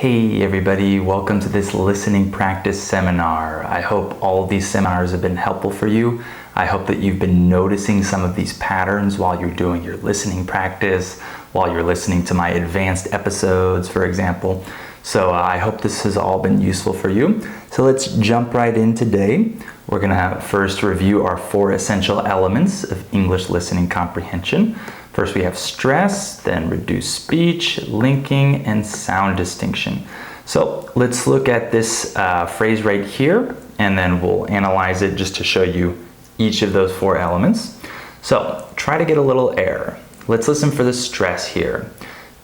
Hey everybody, welcome to this listening practice seminar. I hope all of these seminars have been helpful for you. I hope that you've been noticing some of these patterns while you're doing your listening practice, while you're listening to my advanced episodes, for example. So I hope this has all been useful for you. So let's jump right in today. We're going to first review our 4 essential elements of English listening comprehension. First we have stress, then reduced speech, linking, and sound distinction. So let's look at this phrase right here, and then we'll analyze it just to show you each of those 4 elements. So try to get a little air. Let's listen for the stress here.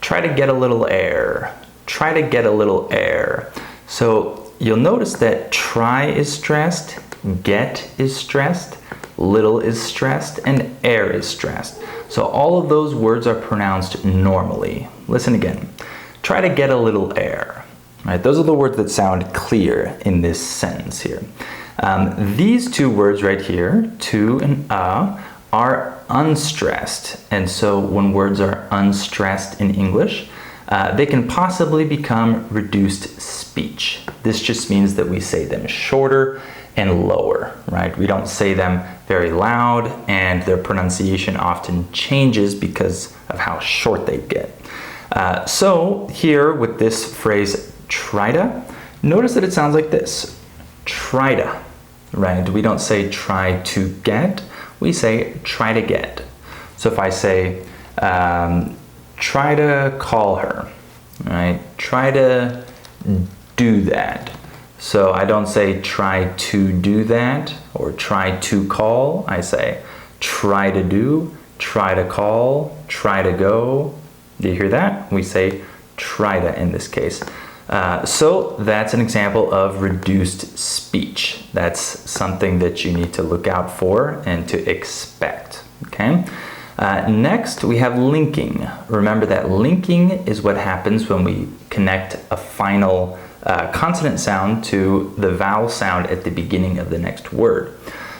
Try to get a little air. Try to get a little air. So you'll notice that try is stressed, get is stressed, little is stressed, and air is stressed. So all of those words are pronounced normally. Listen again. Try to get a little air. Right? Those are the words that sound clear in this sentence here. These 2 words right here, to and are unstressed. And so when words are unstressed in English, they can possibly become reduced speech. This just means that we say them shorter and lower, right? We don't say them very loud, and their pronunciation often changes because of how short they get. So here with this phrase, try to, notice that it sounds like this. Try to, right? We don't say try to get, we say try to get. So if I say, try to call her, right? Try to do that. So I don't say try to do that or try to call. I say try to do, try to call, try to go. Do you hear that? We say try to in this case. So that's an example of reduced speech. That's something that you need to look out for and to expect. Okay. Next, we have linking. Remember that linking is what happens when we connect a final consonant sound to the vowel sound at the beginning of the next word.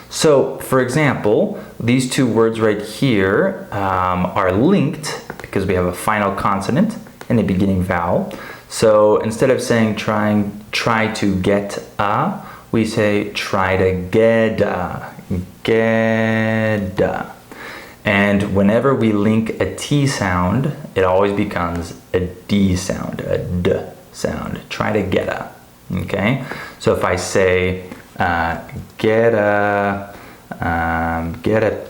So, for example, these 2 words right here are linked because we have a final consonant and a beginning vowel. So instead of saying try to get a, we say try to get a, get a. And whenever we link a T sound, it always becomes a D sound, a D sound. Try to get a, okay? So if I say get a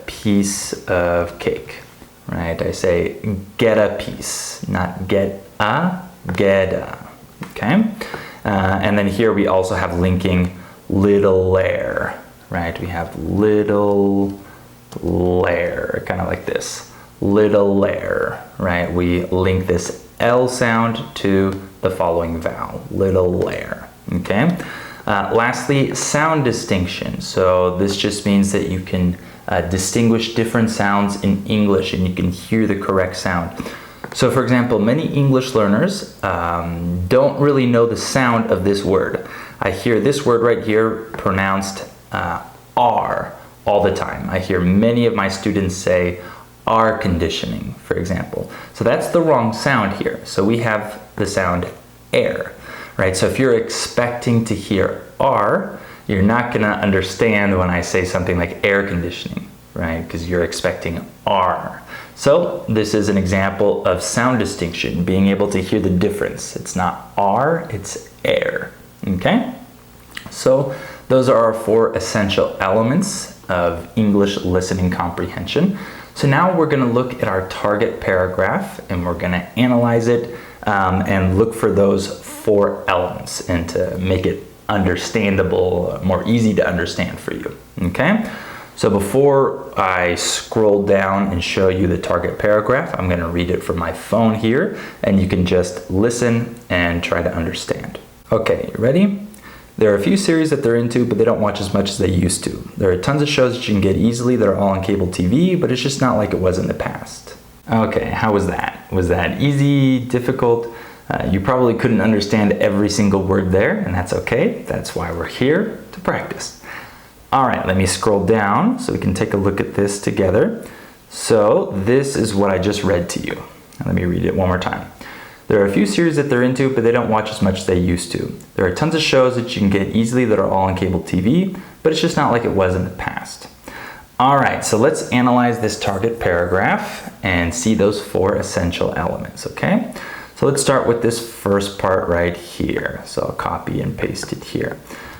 piece of cake, right? I say get a piece, not get a, okay? And then here we also have linking little lair, right? We have little lair, kind of like this, little lair, right? We link this L sound to the following vowel, little lair, okay? Lastly, sound distinction. So this just means that you can distinguish different sounds in English and you can hear the correct sound. So for example, many English learners don't really know the sound of this word. I hear this word right here pronounced R all the time. I hear many of my students say air conditioning, for example. So that's the wrong sound here. So we have the sound air, right? So if you're expecting to hear R, you're not gonna understand when I say something like air conditioning, right? Because you're expecting R. So this is an example of sound distinction, being able to hear the difference. It's not R, it's air, okay? So those are our 4 essential elements of English listening comprehension. So now we're going to look at our target paragraph and we're going to analyze it and look for those 4 elements and to make it understandable, more easy to understand for you, okay? So before I scroll down and show you the target paragraph, I'm going to read it from my phone here and you can just listen and try to understand. Okay, you ready? There are a few series that they're into, but they don't watch as much as they used to. There are tons of shows that you can get easily that are all on cable TV, but it's just not like it was in the past. Okay, how was that? Was that easy, difficult? You probably couldn't understand every single word there, and that's okay. That's why we're here to practice. All right, let me scroll down so we can take a look at this together. So this is what I just read to you. Let me read it one more time. There are a few series that they're into, but they don't watch as much as they used to. There are tons of shows that you can get easily that are all on cable TV, but it's just not like it was in the past. All right, so let's analyze this target paragraph and see those 4 essential elements, okay? So let's start with this first part right here. So I'll copy and paste it here.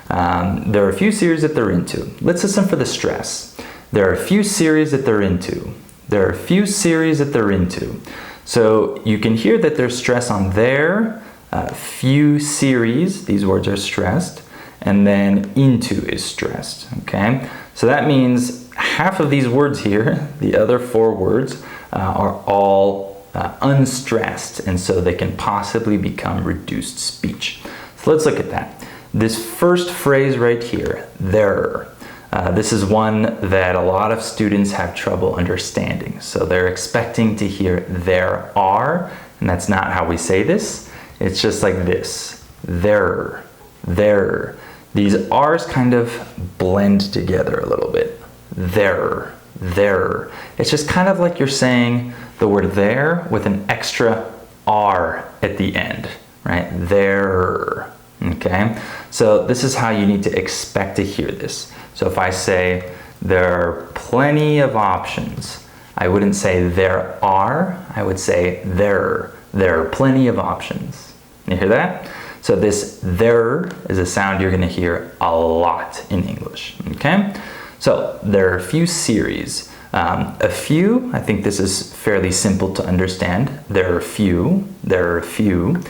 There are a few series that they're into. Let's listen for the stress. There are a few series that they're into. There are a few series that they're into. So you can hear that there's stress on there, few series, these words are stressed, and then into is stressed, okay? So that means half of these words here, the other 4 words, are all unstressed, and so they can possibly become reduced speech. So let's look at that. This first phrase right here, there. This is one that a lot of students have trouble understanding. So they're expecting to hear there are, and that's not how we say this. It's just like this, there, there. These R's kind of blend together a little bit. There, there. It's just kind of like you're saying the word there with an extra R at the end, right? There, okay? So this is how you need to expect to hear this. So if I say there are plenty of options, I wouldn't say there are, I would say there are plenty of options. You hear that? So this there is a sound you're going to hear a lot in English, okay? So there are a few series. A few, I think this is fairly simple to understand. There are a few, there are a few.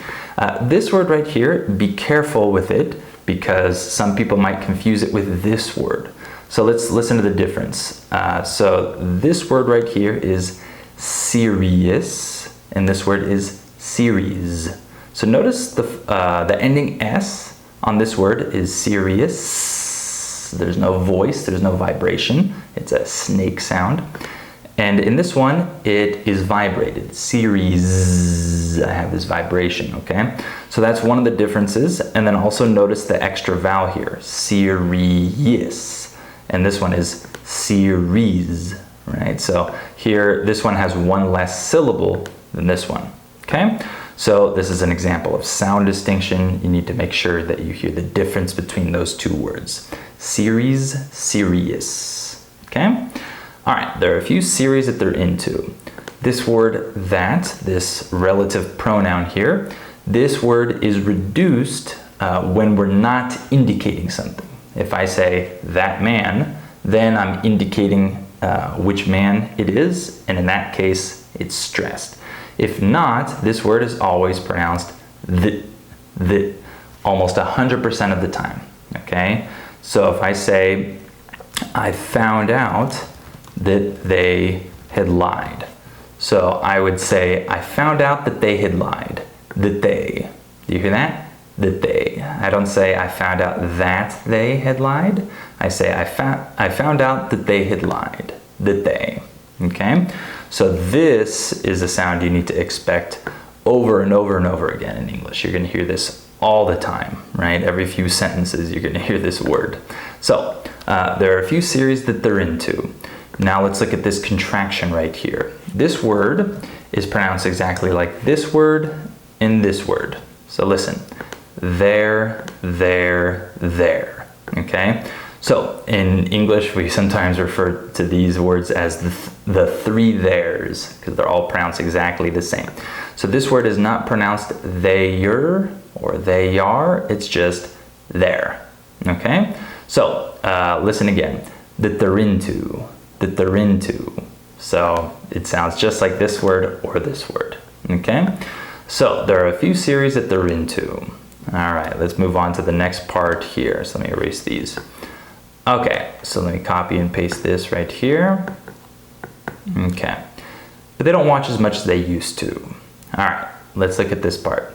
This word right here, be careful with it because some people might confuse it with this word. So let's listen to the difference. So this word right here is serious, and this word is series. So notice the ending S on this word is serious. There's no voice, there's no vibration. It's a snake sound. And in this one, it is vibrated. Series, I have this vibration, okay? So that's one of the differences. And then also notice the extra vowel here, serious. And this one is series, right? So here, this one has one less syllable than this one, okay? So this is an example of sound distinction. You need to make sure that you hear the difference between those 2 words. Series, serious, okay? All right, there are a few series that they're into. This word that, this relative pronoun here, this word is reduced when we're not indicating something. If I say that man, then I'm indicating which man it is, and in that case, it's stressed. If not, this word is always pronounced the, almost 100% of the time, okay? So if I say, I found out that they had lied. So I would say, I found out that they had lied. That they. Do you hear that? That they. I don't say, I found out that they had lied. I say, I found out that they had lied. That they. Okay? So this is a sound you need to expect over and over and over again in English. You're going to hear this all the time, right? Every few sentences, you're going to hear this word. So there are a few series that they're into. Now let's look at this contraction right here. This word is pronounced exactly like this word and this word. So listen, there, okay? So in English, we sometimes refer to these words as the 3 theirs because they're all pronounced exactly the same. So this word is not pronounced they-er or they are, it's just there, okay? So listen again, that they're into. That they're into. So it sounds just like this word or this word, okay? So there are a few series that they're into. All right, let's move on to the next part here. So let me erase these. Okay, so let me copy and paste this right here. Okay, but they don't watch as much as they used to. All right, let's look at this part.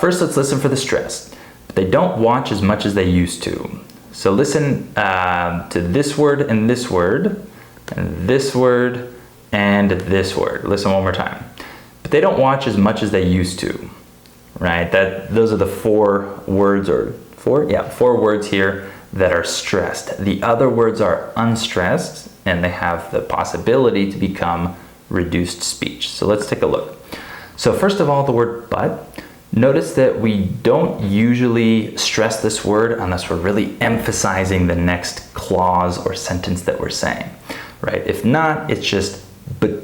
First, let's listen for the stress. But they don't watch as much as they used to. So listen to this word and this word, and this word and this word. Listen one more time. But they don't watch as much as they used to, right? Those are the 4 words, or 4? Yeah, 4 words here that are stressed. The other words are unstressed, and they have the possibility to become reduced speech. So let's take a look. So first of all, the word but. Notice that we don't usually stress this word unless we're really emphasizing the next clause or sentence that we're saying, right? If not, it's just but.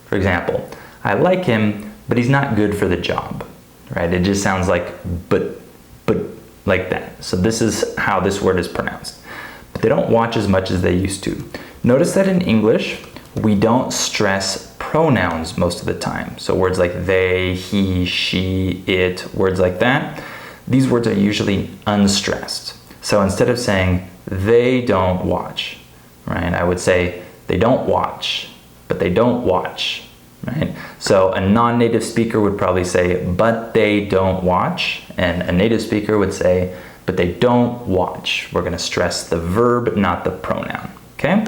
For example, I like him, but he's not good for the job, right? It just sounds like but, like that. So this is how this word is pronounced. But they don't watch as much as they used to. Notice that in English, we don't stress pronouns most of the time. So words like they, he, she, it, words like that, these words are usually unstressed. So instead of saying they don't watch, right, I would say they don't watch, but they don't watch, right? So a non-native speaker would probably say, but they don't watch, and a native speaker would say, but they don't watch. We're gonna stress the verb, not the pronoun, okay?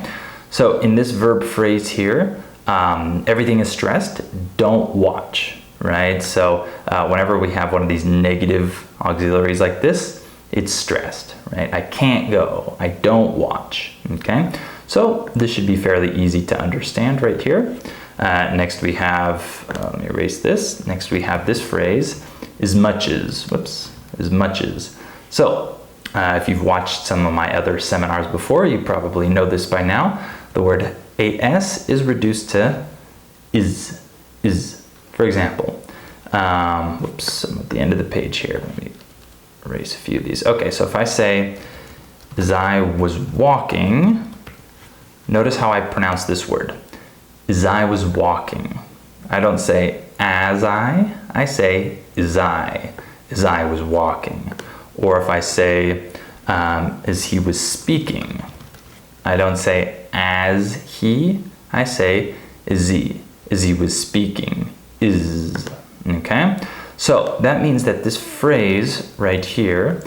So in this verb phrase here, everything is stressed, don't watch, right? So whenever we have one of these negative auxiliaries like this, it's stressed, right? I can't go, I don't watch, okay? So this should be fairly easy to understand right here. Next we have, let me erase this. Next we have this phrase, as much as, as much as. So if you've watched some of my other seminars before, you probably know this by now. The word as is reduced to is. For example, I'm at the end of the page here. Let me erase a few of these. Okay, so if I say, as I was walking, notice how I pronounce this word. As I was walking. I don't say as I say as I was walking. Or if I say as he was speaking, I don't say as he, I say as he was speaking, is, okay? So that means that this phrase right here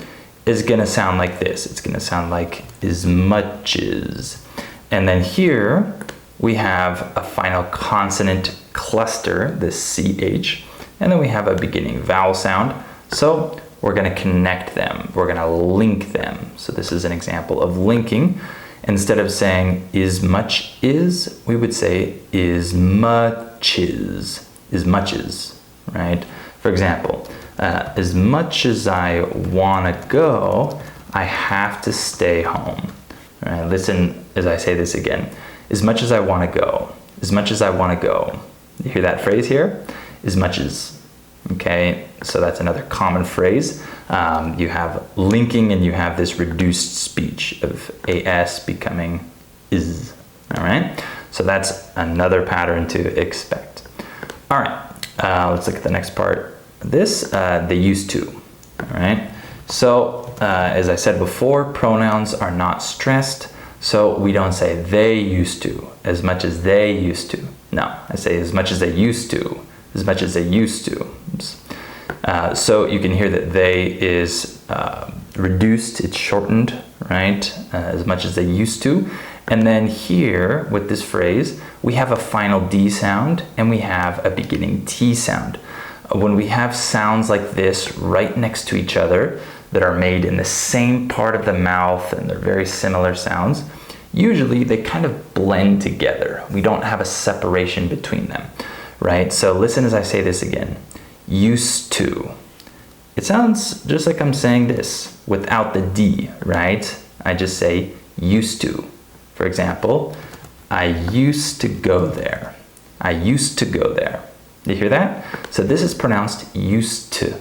is gonna sound like this. It's gonna sound like as much as. And then here we have a final consonant cluster, the CH, and then we have a beginning vowel sound. So we're gonna connect them, we're gonna link them. So this is an example of linking. Instead of saying as much is, we would say as much as, right? For example, as much as I wanna go, I have to stay home. All right, listen as I say this again. As much as I wanna go, as much as I wanna go. You hear that phrase here? As much as, okay? So that's another common phrase. You have linking and you have this reduced speech of as becoming is, all right? So that's another pattern to expect. All right, let's look at the next part. This, they used to, all right? So as I said before, pronouns are not stressed, so we don't say they used to, as much as they used to. No, I say as much as they used to, as much as they used to. Oops. So you can hear that they is reduced, it's shortened, right? As much as they used to. And then here, with this phrase, we have a final D sound and we have a beginning T sound. When we have sounds like this right next to each other that are made in the same part of the mouth and they're very similar sounds, usually they kind of blend together. We don't have a separation between them, right? So listen as I say this again. Used to. It sounds just like I'm saying this without the D, right? I just say used to. For example, I used to go there. I used to go there. You hear that? So this is pronounced used to,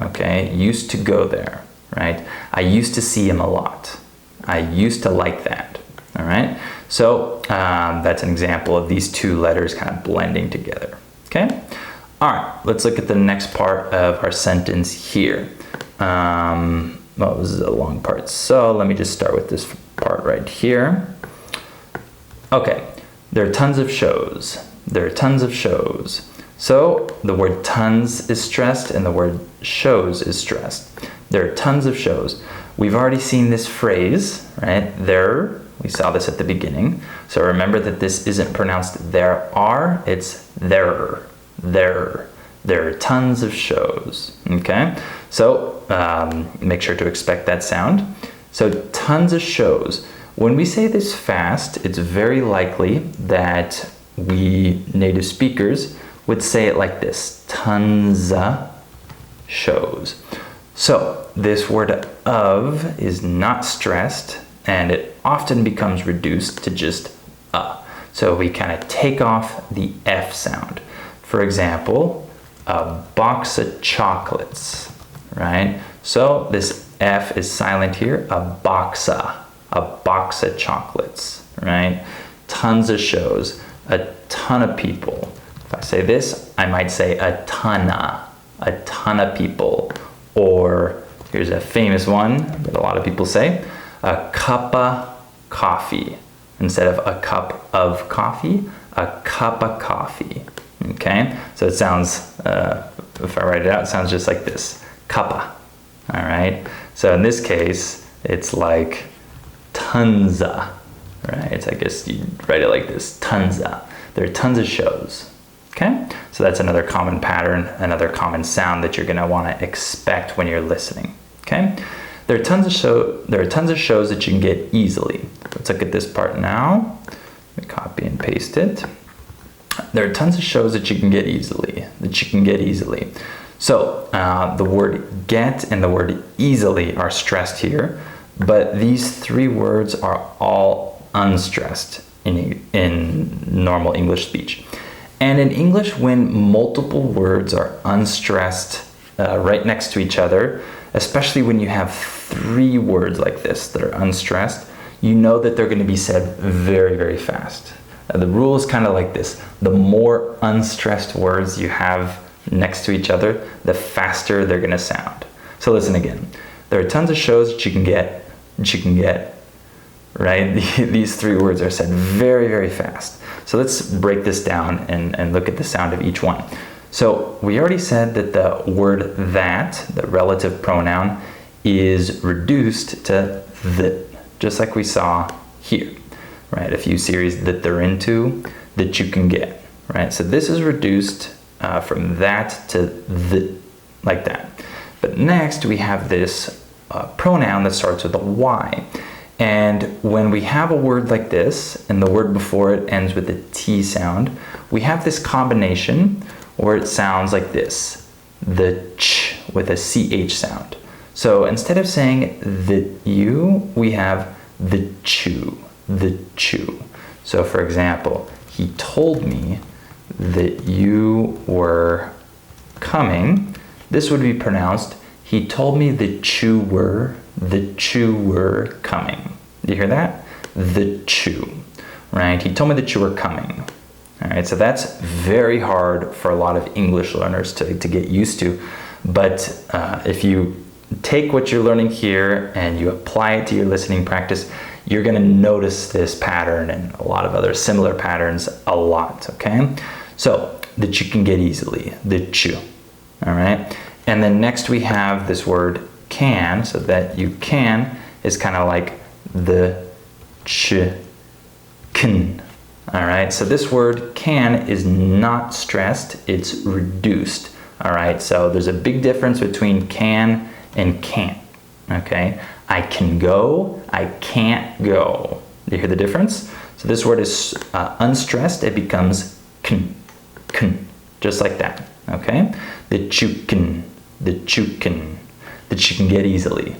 okay? Used to go there, right? I used to see him a lot. I used to like that, all right? So that's an example of these two letters kind of blending together, okay? All right, let's look at the next part of our sentence here. Well, this is a long part, so let me just start with this part right here. Okay, there are tons of shows. There are tons of shows. So the word tons is stressed and the word shows is stressed. There are tons of shows. We've already seen this phrase, right? There, we saw this at the beginning. So remember that this isn't pronounced there are, it's there. There are tons of shows, okay? So make sure to expect that sound. So tons of shows. When we say this fast, it's very likely that we native speakers would say it like this: tons of shows. So this word of is not stressed, and it often becomes reduced to just a. So we kind of take off the F sound. For example, a box of chocolates, right? So this F is silent here, a box of chocolates, right? Tons of shows, a ton of people. If I say this, I might say a ton of people. Or here's a famous one that a lot of people say, a cup of coffee. Instead of a cup of coffee, a cup of coffee. Okay, so it sounds, if I write it out, it sounds just like this, cuppa. All right, so in this case, it's like tonsa, right? I guess you write it like this, tonsa. There are tons of shows. Okay, so that's another common pattern, another common sound that you're going to want to expect when you're listening. Okay, there are tons of shows that you can get easily. Let's look at this part now. Let me copy and paste it. There are tons of shows that you can get easily. So the word get and the word easily are stressed here, but these three words are all unstressed in normal English speech. And in English, when multiple words are unstressed right next to each other, especially when you have three words like this that are unstressed, you know that they're going to be said very, very fast. The rule is kind of like this. The more unstressed words you have next to each other, the faster they're going to sound. So listen again. There are tons of shows that you can get, right? These three words are said very, very fast. So let's break this down and look at the sound of each one. So we already said that the word that, the relative pronoun, is reduced to the, just like we saw here, right? A few series that they're into, that you can get, right? So this is reduced from that to the, like that. But next we have this pronoun that starts with a Y. And when we have a word like this, and the word before it ends with a T sound, we have this combination where it sounds like this, the ch with a CH sound. So instead of saying the you, we have the chew, the chew. So for example, he told me that you were coming. This would be pronounced, he told me the chew were coming. Do you hear that? The chew, right? He told me that you were coming. All right, so that's very hard for a lot of English learners to get used to. But if you take what you're learning here and you apply it to your listening practice, you're going to notice this pattern and a lot of other similar patterns a lot, okay? So, that you can get easily, the chew, all right? And then next we have this word can, so that you can is kind of like the can. All right, so this word can is not stressed, it's reduced. All right, so there's a big difference between can and can't. Okay, I can go, I can't go. Do you hear the difference? So this word is unstressed, it becomes can, just like that. Okay, that you can get easily.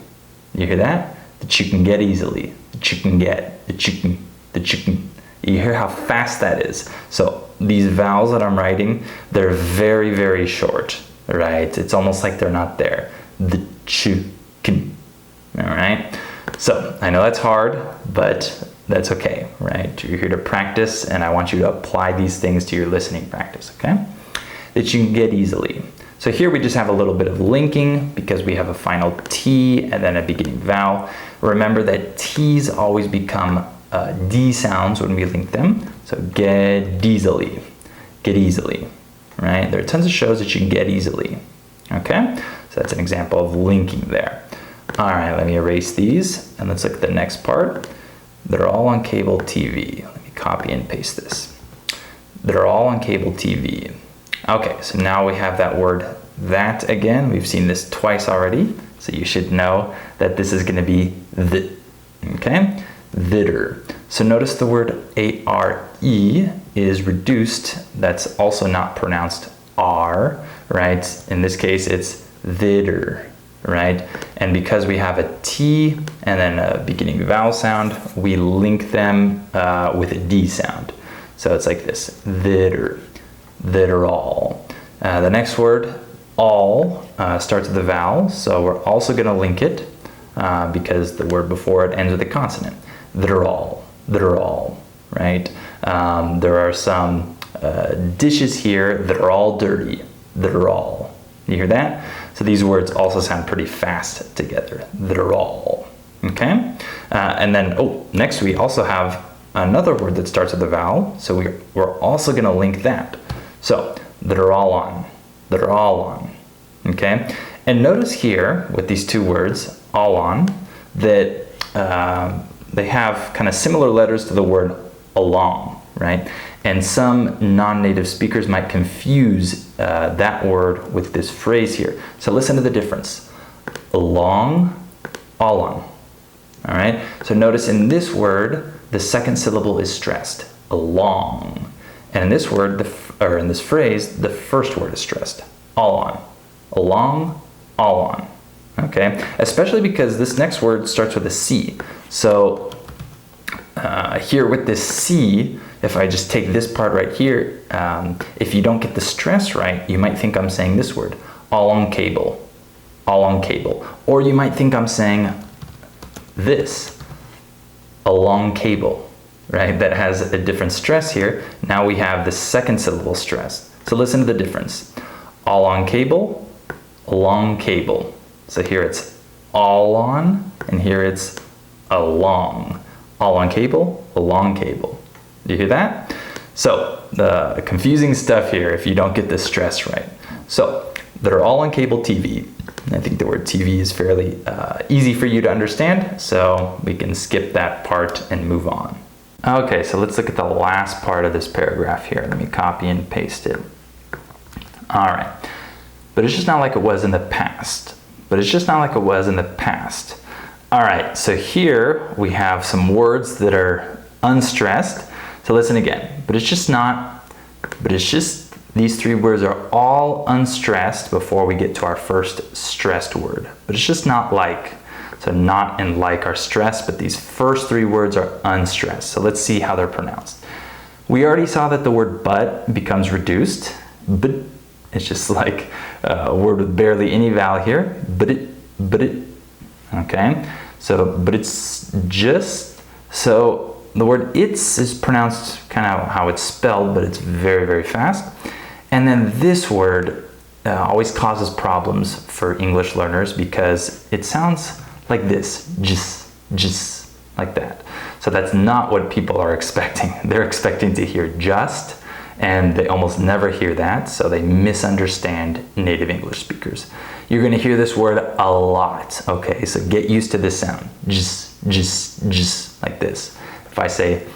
You hear that? That you can get easily, that you can get, that you can. You hear how fast that is. So these vowels that I'm writing, they're very, very short, right? It's almost like they're not there. The chicken, all right? So I know that's hard, but that's okay, right? You're here to practice, and I want you to apply these things to your listening practice, okay? That you can get easily. So here we just have a little bit of linking because we have a final T and then a beginning vowel. Remember that T's always become D sounds when we link them. So get easily, right? There are tons of shows that you can get easily, okay? So that's an example of linking there. All right, let me erase these and let's look at the next part. They're all on cable TV. Let me copy and paste this. They're all on cable TV. Okay, so now we have that word that again. We've seen this twice already, so you should know that this is going to be the, okay? Thitter. So notice the word A-R-E is reduced. That's also not pronounced R, right? In this case, it's thither, right? And because we have a T and then a beginning vowel sound, we link them with a D sound. So it's like this, thither, thither all. The next word, all, starts with a vowel, so we're also going to link it because the word before it ends with a consonant. Thither all, right? There are some dishes here that are all dirty, thither all. You hear that? So these words also sound pretty fast together, thither all, okay? And then, next we also have another word that starts with a vowel, so we're also going to link that. So, thither all on, okay? And notice here, with these two words, all on, that they have kind of similar letters to the word along, right? And some non-native speakers might confuse that word with this phrase here. So listen to the difference. Along, all on, all right? So notice in this word, the second syllable is stressed, along. And in this word, or in this phrase, the first word is stressed, all on. Along, all on, okay? Especially because this next word starts with a C. So here with this C, if I just take this part right here, if you don't get the stress right, you might think I'm saying this word, all on cable, all on cable. Or you might think I'm saying this, along cable, right? That has a different stress here. Now we have the second syllable stress. So listen to the difference. All on cable, along cable. So here it's all on, and here it's along. All on cable, along cable. Do you hear that? So the confusing stuff here if you don't get the stress right. So they're all on cable TV. I think the word TV is fairly easy for you to understand, so we can skip that part and move on. Okay, so let's look at the last part of this paragraph here. Let me copy and paste it. All right, but it's just not like it was in the past. All right, so here we have some words that are unstressed. So listen again, these three words are all unstressed before we get to our first stressed word. But it's just not like, so not and like are stressed, but these first three words are unstressed. So let's see how they're pronounced. We already saw that the word but becomes reduced. But it's just like a word with barely any vowel here. But it, okay? So, but it's just, so the word it's is pronounced kind of how it's spelled, but it's very, very fast. And then this word always causes problems for English learners because it sounds like this, just like that. So that's not what people are expecting. They're expecting to hear just, and they almost never hear that, so they misunderstand native English speakers. You're gonna hear this word a lot, okay? So get used to this sound, just like this. If I say,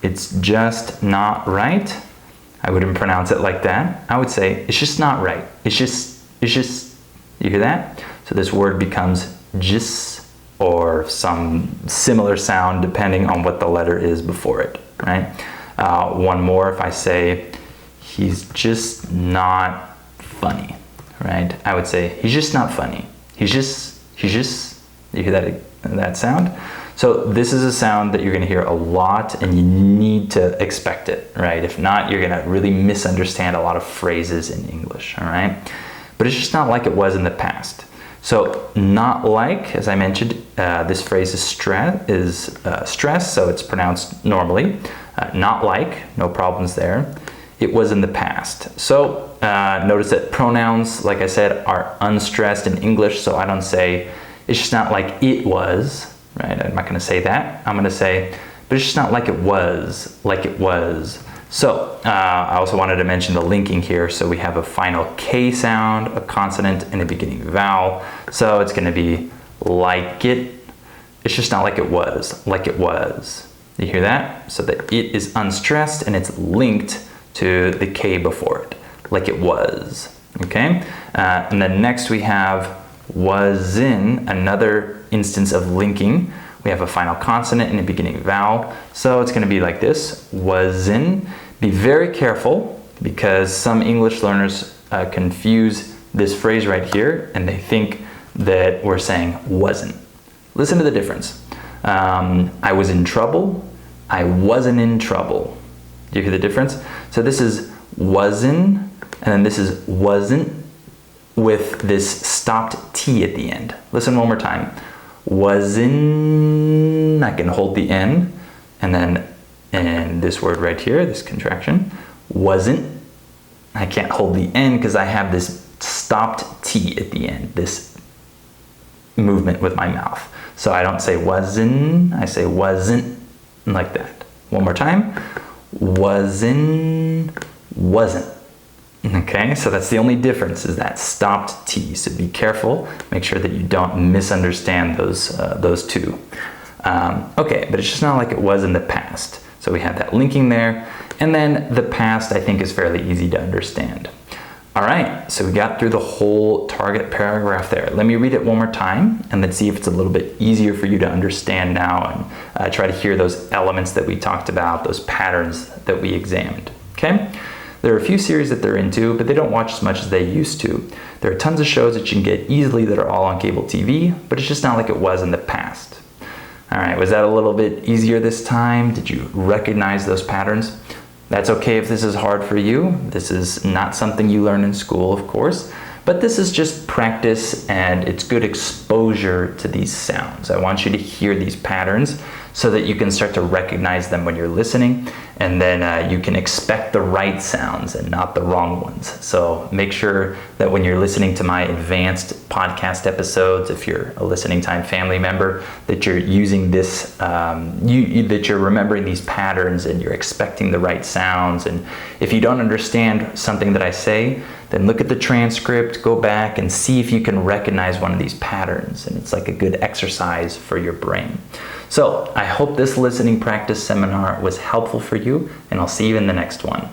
it's just not right, I wouldn't pronounce it like that. I would say, it's just not right. It's just, you hear that? So this word becomes just or some similar sound depending on what the letter is before it, right? One more, if I say, he's just not funny, right? I would say, he's just not funny. He's just, you hear that sound? So this is a sound that you're gonna hear a lot and you need to expect it, right? If not, you're gonna really misunderstand a lot of phrases in English, all right? But it's just not like it was in the past. So not like, as I mentioned, this phrase is stress, so it's pronounced normally. Not like, no problems there. It was in the past. So notice that pronouns, like I said, are unstressed in English, so I don't say, it's just not like it was, right? I'm not gonna say that. I'm gonna say, but it's just not like it was, So I also wanted to mention the linking here. So we have a final K sound, a consonant, and a beginning vowel. So it's gonna be like it. It's just not like it was, You hear that? So the it is unstressed and it's linked to the K before it, like it was, okay? And then next we have was in, another instance of linking. We have a final consonant and a beginning vowel. So it's going to be like this, wasn't. Be very careful because some English learners confuse this phrase right here and they think that we're saying wasn't. Listen to the difference. I was in trouble. I wasn't in trouble. Do you hear the difference? So this is wasn't, and then this is wasn't with this stopped T at the end. Listen one more time. Wasn't, I can hold the N, and then in this word right here, this contraction, wasn't, I can't hold the N because I have this stopped T at the end, this movement with my mouth. So I don't say wasn't, I say wasn't, like that. One more time. Wasn't. Okay, so that's the only difference, is that stopped T. So be careful, make sure that you don't misunderstand those two. Okay, but it's just not like it was in the past. So we have that linking there, and then the past I think is fairly easy to understand. All right, so we got through the whole target paragraph there. Let me read it one more time and then see if it's a little bit easier for you to understand now, and try to hear those elements that we talked about, those patterns that we examined, okay? There are a few series that they're into, but they don't watch as much as they used to. There are tons of shows that you can get easily that are all on cable TV, but it's just not like it was in the past. All right, was that a little bit easier this time? Did you recognize those patterns? That's okay if this is hard for you. This is not something you learn in school, of course, but this is just practice and it's good exposure to these sounds. I want you to hear these patterns so that you can start to recognize them when you're listening, and then you can expect the right sounds and not the wrong ones. So make sure that when you're listening to my advanced podcast episodes, if you're a Listening Time family member, that you're using this, that you're remembering these patterns and you're expecting the right sounds. And if you don't understand something that I say, then look at the transcript, go back and see if you can recognize one of these patterns. And it's like a good exercise for your brain. So I hope this listening practice seminar was helpful for you, and I'll see you in the next one.